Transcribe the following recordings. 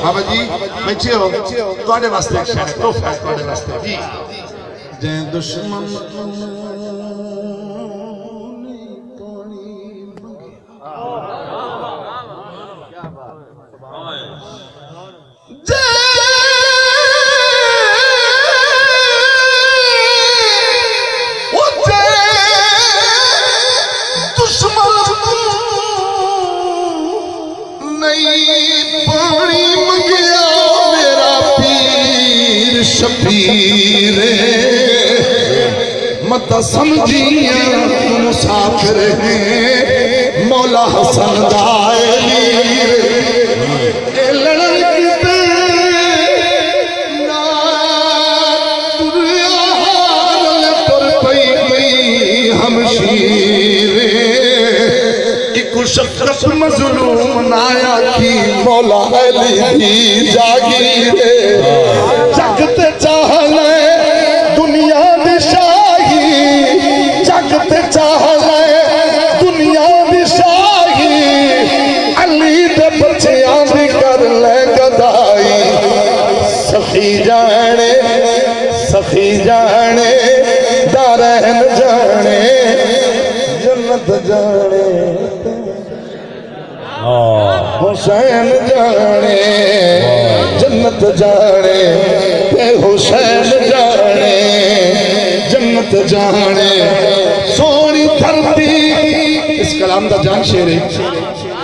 बाबा जी बैठे हो ਤੁਹਾਡੇ ਵਾਸਤੇ ਇੱਕ ਸ਼ਾਇਰ ਤੋਹਫਾ ਹੈ ਤੁਹਾਡੇ ਵਾਸਤੇ जी जय दुश्मन शबीर मत समझिया मुसाफिर हैं मौला हसन दायर लड़न किते ना तुर पई हमशीर एक शख्स मजलूम नाया की मौला अली जागीर जगते चाहले दुनिया दी शाही जगते चाहले दुनिया दी शाही अली दे बच्चियां दी कर ले गदाई सखी जाने दारहन जाने जन्नत जाने हुसैन जाने जन्नत जाने हुसैन जाने जन्नत जाने सोनी धरती इस कलाम का जान शेर है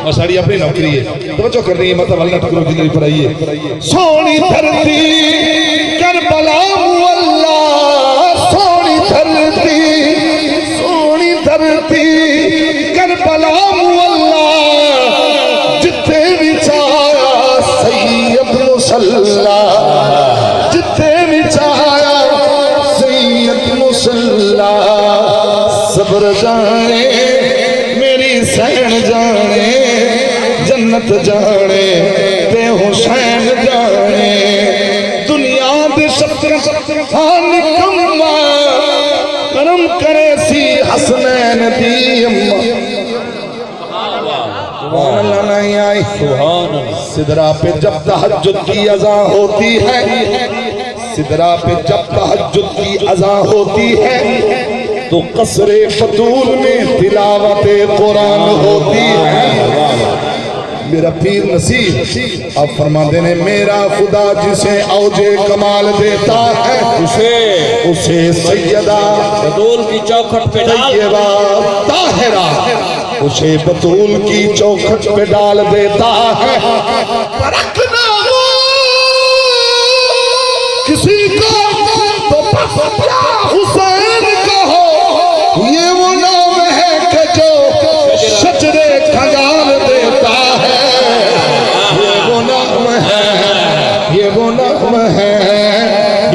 और साड़ी अपनी नौकरी है तो जो कर रही है मतलब अल्लाह ठकुर की पर आई है सोनी धरती करबला अल्लाह सोनी धरती करबला अल्लाह जिथे भी चाया सैयद मुसल्ला सब्र जाने मेरी सैन जाने जन्नत जाने ते हुसैन जाने दुनिया दे सत्र खान कम्मा करम करे सी हसनैन दी अम्मा सुभान अल्लाह नहीं आई सुभान अल्लाह सिदरा पे जब तहज्जुद की अज़ा होती है सिदरा पे जब तहज्जुद की अज़ा होती है तो कसरे फतूल में तिलावते कुरान होती है मेरा पीर नसीब अब फरमाते ने मेरा खुदा जिसे औजे कमाल देता है उसे सैयदा बतूल की चौखट पे तैयबा ताहिरा उसे बतूल की चौखट पे डाल देता है परखना हो किसी को तो क्या हुसैन कहो ये वो नाम है कि जो शजरे खजाल देता है ये वो नाम है ये वो नाम है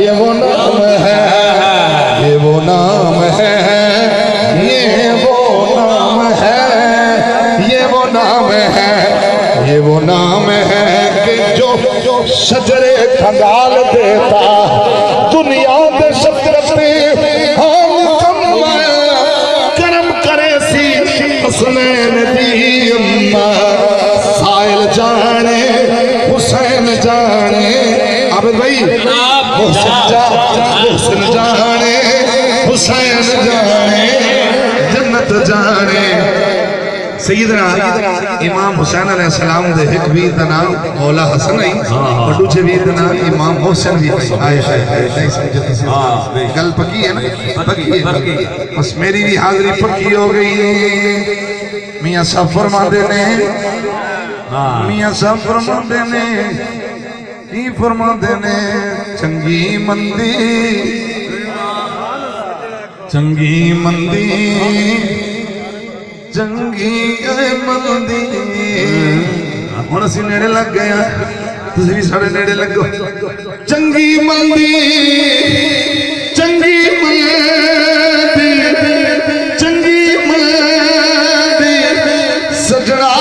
ये वो नाम है ये वो नाम है ये वो नाम है ये वो नाम है ये वो नाम है कि जो शजरे खजाल देता दुनिया दे शजरते हुसैन दी अम्मा साइल जाने हुसैन जाने अब भाई हुसैन जाने हुसैन जाने जन्नत जाने सैयदना इमाम हुसैन अलैहि सलाम दे एक वीर दा नाम मौला हसन है और दूसरे वीर दा नाम इमाम हुसैन भी है आयशा नहीं समझे तुसी हां गल पक्की है ना पक्की है बस मेरी भी हाजिरी पक्की हो गई है मियां साहब फरमाते ने हां मियां साहब फरमाते ने की फरमाते ने चंगी मंदी चंगी मंदी हुण असीं नेड़े लग गए तुसीं भी साडे नेड़े लगो चंगी मंदी चंगी मंदी सजना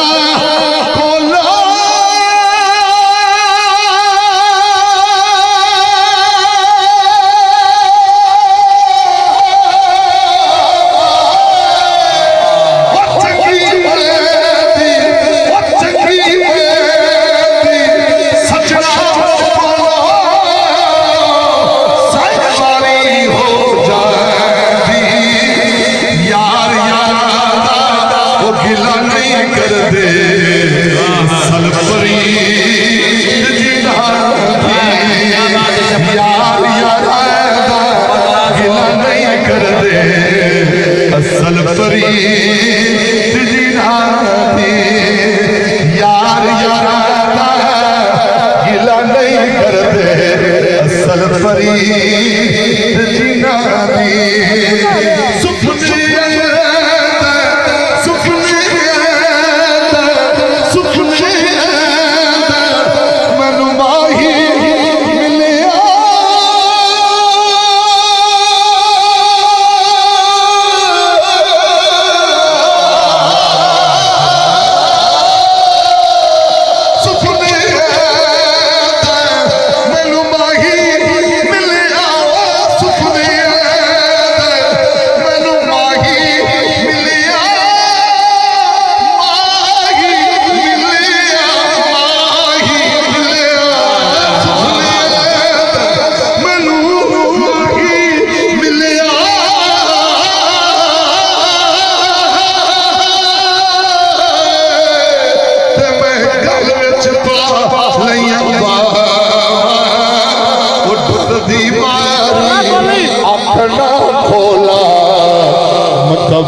सजना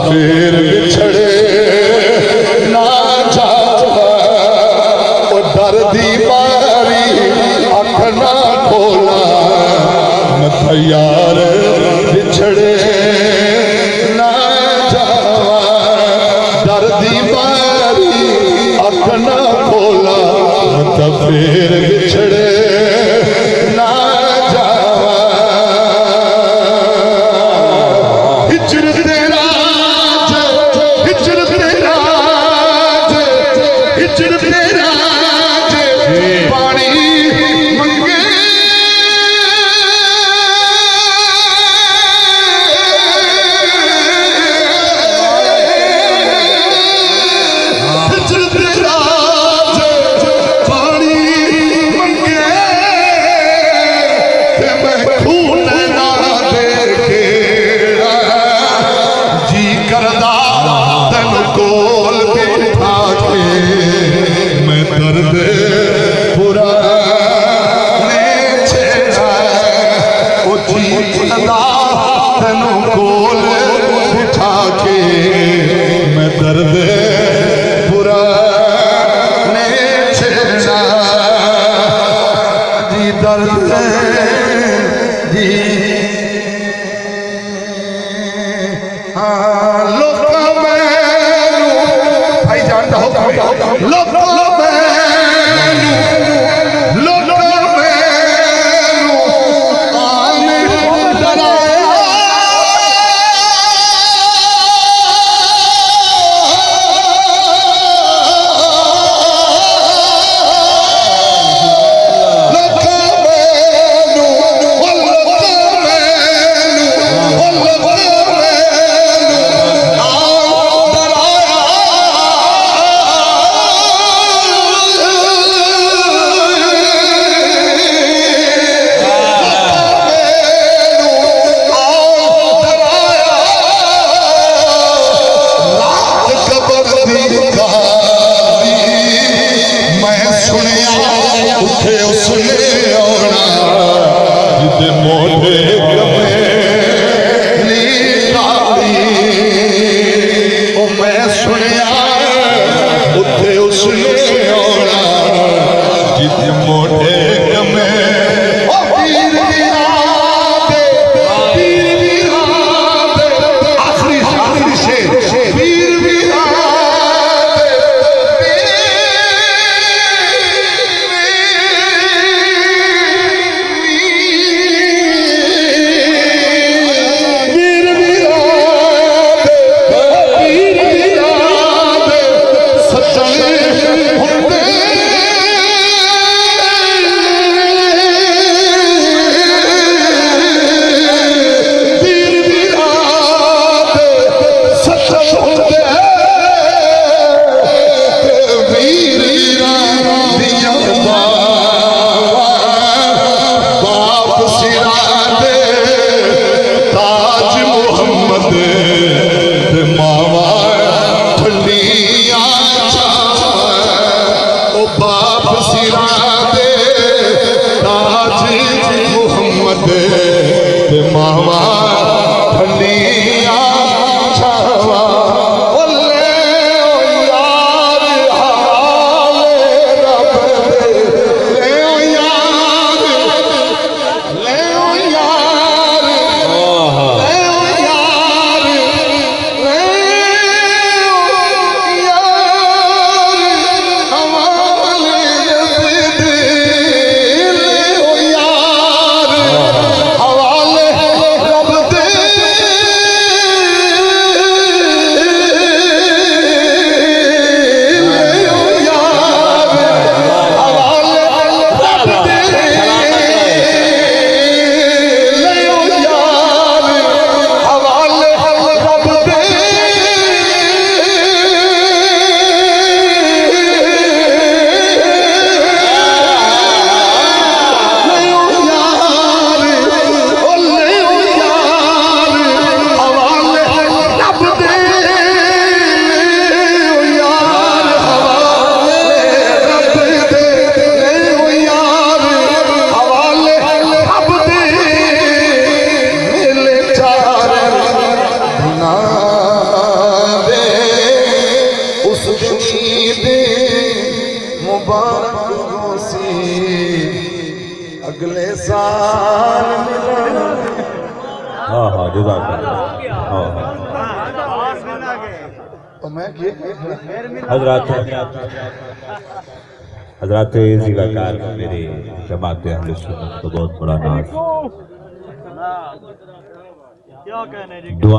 फिर बिछड़े ना जावा, ओ दर्दी मारी अख ना खोला, मैं यार बिछड़े ना जावा, दर्दी मारी अख ना खोला, मैं फिर बिछड़े ना जावा। हिजर तेरा हिजर तेरा हिजर तेरा पानी मंगे हिजर तेरा पानी मंगे ते मैं खून ना देखे जी करदा तन कोल बिठा के मैं दर्द पूरा ने छेड़ा, ओ जी करदा तन कोल बिठा के मैं दर्द पूरा ने छेड़ा, जी दर्द जी लोका मैनू भाई जान हो लोका मैनू लोका मैनू आने डराया, लोका मैनू मैं सुनिया उठे उसने आना जिदे मोढ़े गमे नीलाड़ी, ओ मैं सुनिया उठे उसने आना जिदे मोढ़े गमे आखिरी शेर वीर मावा ठंडिया छावा, बोले ओ यार हाले रब दे, ले ओ यार ले ओ यार ले ओ यार ले ओ यार हवाले रब दे, ले ओ यार हवाले रब दे। एहसान मिला। हाँ हाँ जज़ाकल्लाह। हाँ हाँ तो मैं ये हजरात जिला कार मेरे जमात अहले सुन्नत को बहुत बड़ा नाज दुआ